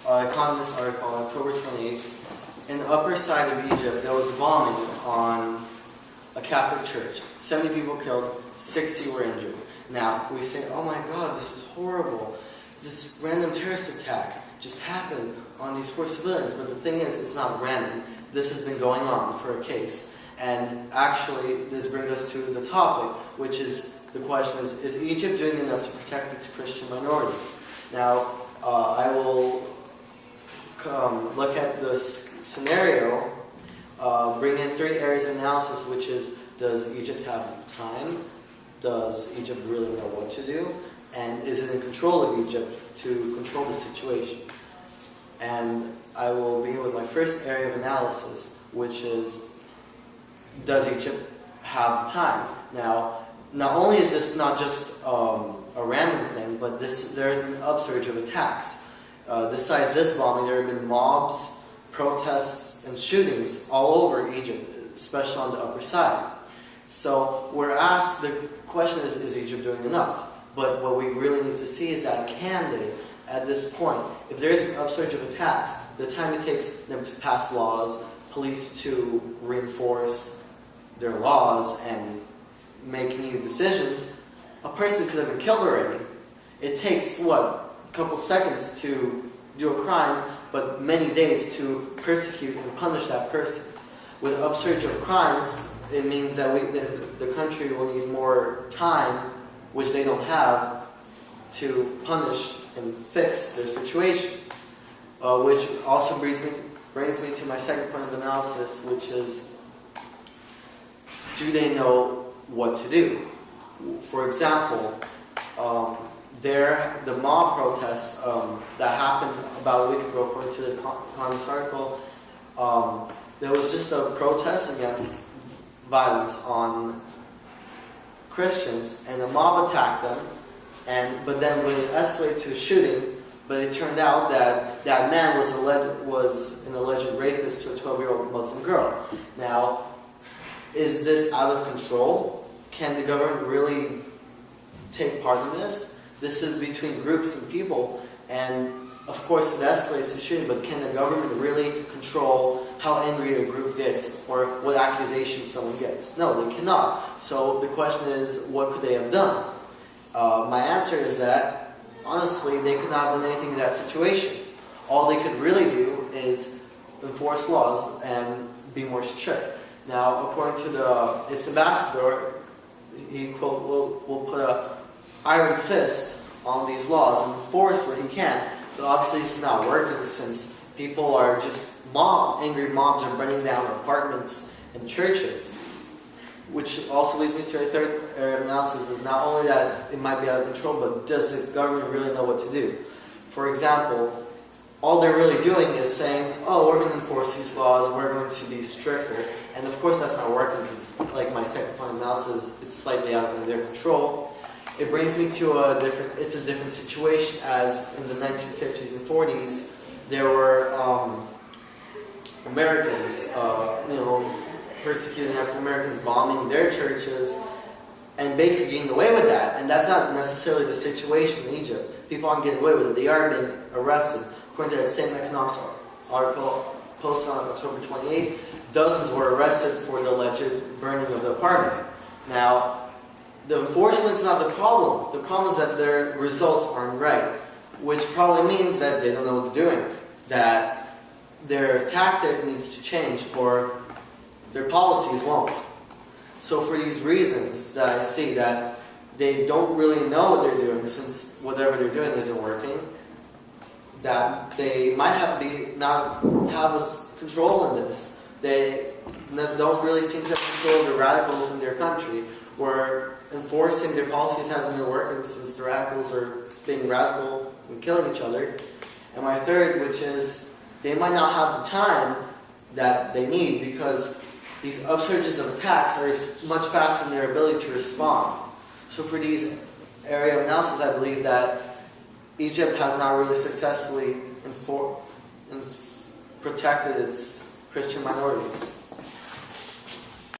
Economist article on October 28th. In the upper side of Egypt, there was bombing on a Catholic church. 70 people killed, 60 were injured. Now, we say, oh my God, this is horrible. This random terrorist attack just happened on these poor civilians. But the thing is, it's not random. This has been going on for a case. And actually, this brings us to the topic, which is, the question is Egypt doing enough to protect its Christian minorities? Now, I will look at this scenario, bring in 3 areas of analysis, which is, does Egypt have time? Does Egypt really know what to do? And is it in control of Egypt to control the situation? And I will begin with my first area of analysis, which is, does Egypt have time? Now, not only is this not just a random thing, but there's been an upsurge of attacks. Besides this bombing, there have been mobs, protests, and shootings all over Egypt, especially on the upper side. So we're asked, the question is Egypt doing enough? But what we really need to see is that can they, at this point, if there is an upsurge of attacks, the time it takes them to pass laws, police to reinforce their laws and make new decisions, a person could have been killed already. It takes, a couple seconds to do a crime, but many days to persecute and punish that person. With an upsurge of crimes, it means that the country will need more time, which they don't have, to punish and fix their situation. Which also brings me to my second point of analysis, which is, do they know what to do? For example, the mob protests that happened about a week ago, according to the Economist article, there was just a protest against violence on Christians, and a mob attacked them. But then when it escalated to a shooting, but it turned out that that man was an alleged rapist to a 12-year-old Muslim girl. Now, is this out of control? Can the government really take part in this? This is between groups and people, and of course it escalates to shooting, but can the government really control how angry a group gets or what accusations someone gets? No, they cannot. So the question is, what could they have done? My answer is that, honestly, they could not have done anything in that situation. All they could really do is enforce laws and be more strict. Now, according to its ambassador, he, quote, will put an iron fist on these laws and enforce what he can. But obviously it's not working, since people are just angry mobs are burning down apartments and churches. Which also leads me to a third area of analysis, is not only that it might be out of control, but does the government really know what to do? For example, all they're really doing is saying, oh, we're going to enforce these laws, we're going to be stricter. And of course that's not working, because like my second point of analysis, it's slightly out of their control. It brings me to a different situation, as in the 1950s and 40s, there were Americans, persecuting African Americans, bombing their churches, and basically getting away with that. And that's not necessarily the situation in Egypt. People aren't getting away with it. They are being arrested. According to that same Economist article posted on October 28th, dozens were arrested for the alleged burning of the apartment. Now, the enforcement is not the problem. The problem is that their results aren't right, which probably means that they don't know what they're doing, that their tactic needs to change, or their policies won't. So for these reasons that I see that they don't really know what they're doing, since whatever they're doing isn't working, that they might not have control in this. They don't really seem to have control of the radicals in their country, where enforcing their policies hasn't been working, since the radicals are being radical and killing each other. And my third, which is, they might not have the time that they need, because these upsurges of attacks are much faster in their ability to respond. So for these area of analysis, I believe that Egypt has not really successfully protected its Christian minorities.